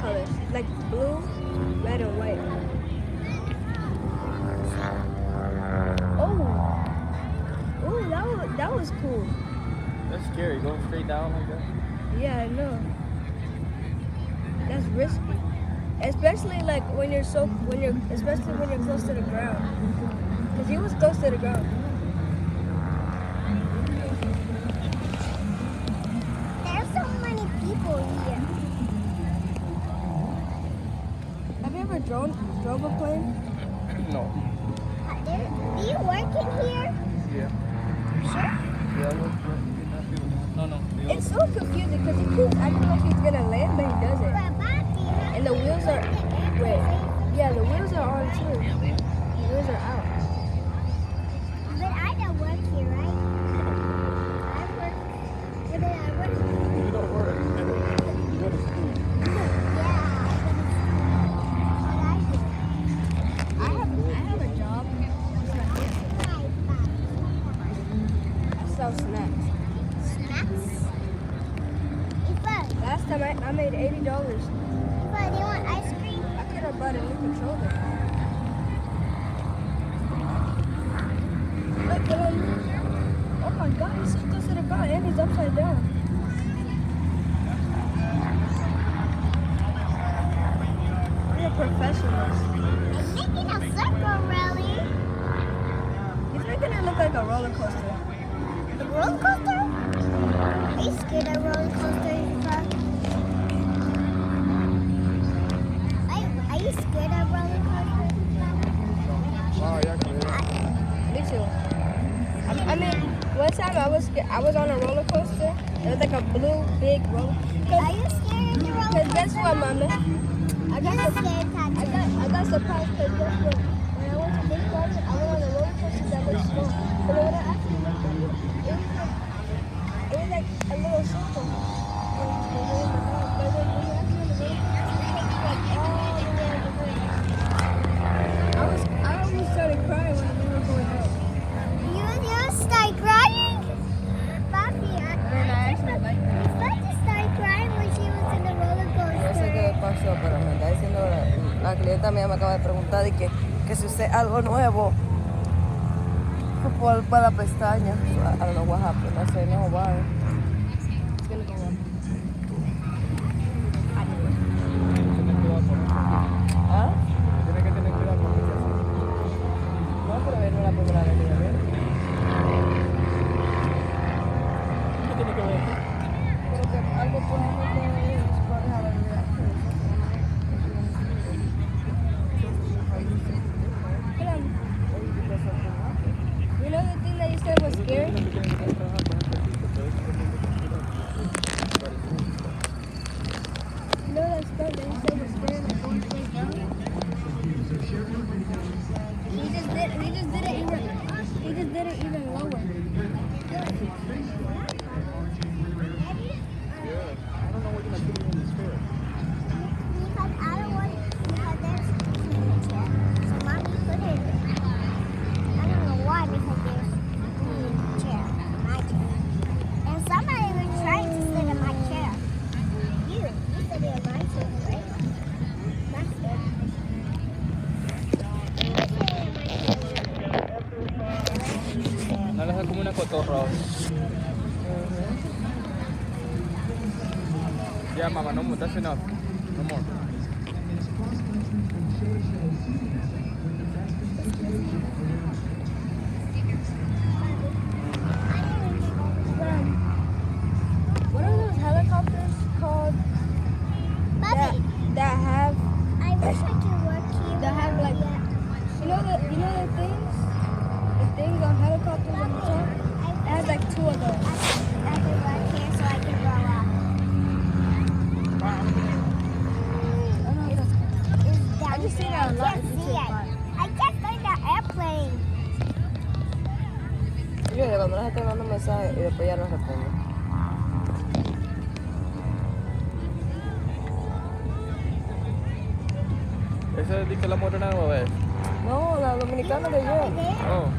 colors, like blue, red, and white. Oh, that was cool. That's scary, going straight down like that. Yeah, I know. That's risky, especially like especially when you're close to the ground. Cause he was close to the ground. There's so many people here. Have you ever drove a plane? No. Do you work in here? Yeah. Sure. Yeah, I work for No. It's so confusing because he keeps acting like he's gonna land, but he doesn't. And the wheels are the wheels are on too. The wheels are out. But I don't work here, right? I work. Where did I work? You don't work. You go to school. I have a job. I sell snacks. Last time I made $80. Do you want ice cream? I could have bought a new controller. Look at him. Oh my god, he's so close to the ground and he's upside down. We're professionals. I'm making a circle rally. He's making it look like a roller coaster. The roller coaster? Are you scared of roller coasters? Are you scared of roller coasters? Wow, yeah, Me too. I mean, one time I was on a roller coaster. It was like a blue big roller. Are you scared of the roller Cause coaster? guess what, Mama? I got surprised because guess what? When I went to Big Brother, I went on a roller coaster that looked small. But when I actually looked at it was like a little circle. But when you actually on the roller coaster, it was like all the way on the way. I almost started crying when we were going up. You start crying? Papi, And I actually liked it. Papi started crying when she was in the roller No sé qué coaster. pasó, pero me está diciendo la clienta mía me acaba de preguntar de que si usé algo nuevo para la pestaña. I don't know what happened. I said no, why? It's gonna go up. ¿Ah? Tienes que tener cuidado con eso. No, pero no es la primera vez que yo veo. ¿Qué tiene que ver? Pero que algo probablemente es para dejar de ver. You know the thing that you said was scary? You know that stuff that you said was scary, like going straight down? He just did it even lower. I don't know what you're going to put in this fair. Because I don't want because there's in the chair. So mommy put it. I don't know why because there's in the chair, my chair. And somebody was trying to sit in my chair. You sit in my chair, right? That's it. No, es como una cotorra. Yeah, mama, no more. That's enough. No more. What are those helicopters called Bobby, that have I wish I could work here. that have like you know the things on helicopters on the top? It has like two of those. I could work here so I can grow up. I just see that a lot. I can't see it. I just saw the airplane. Yo de cuando la gente manda mensajes y después ya no responde. Esa es de que la morena nueva es. No, la dominicana de yo. Oh.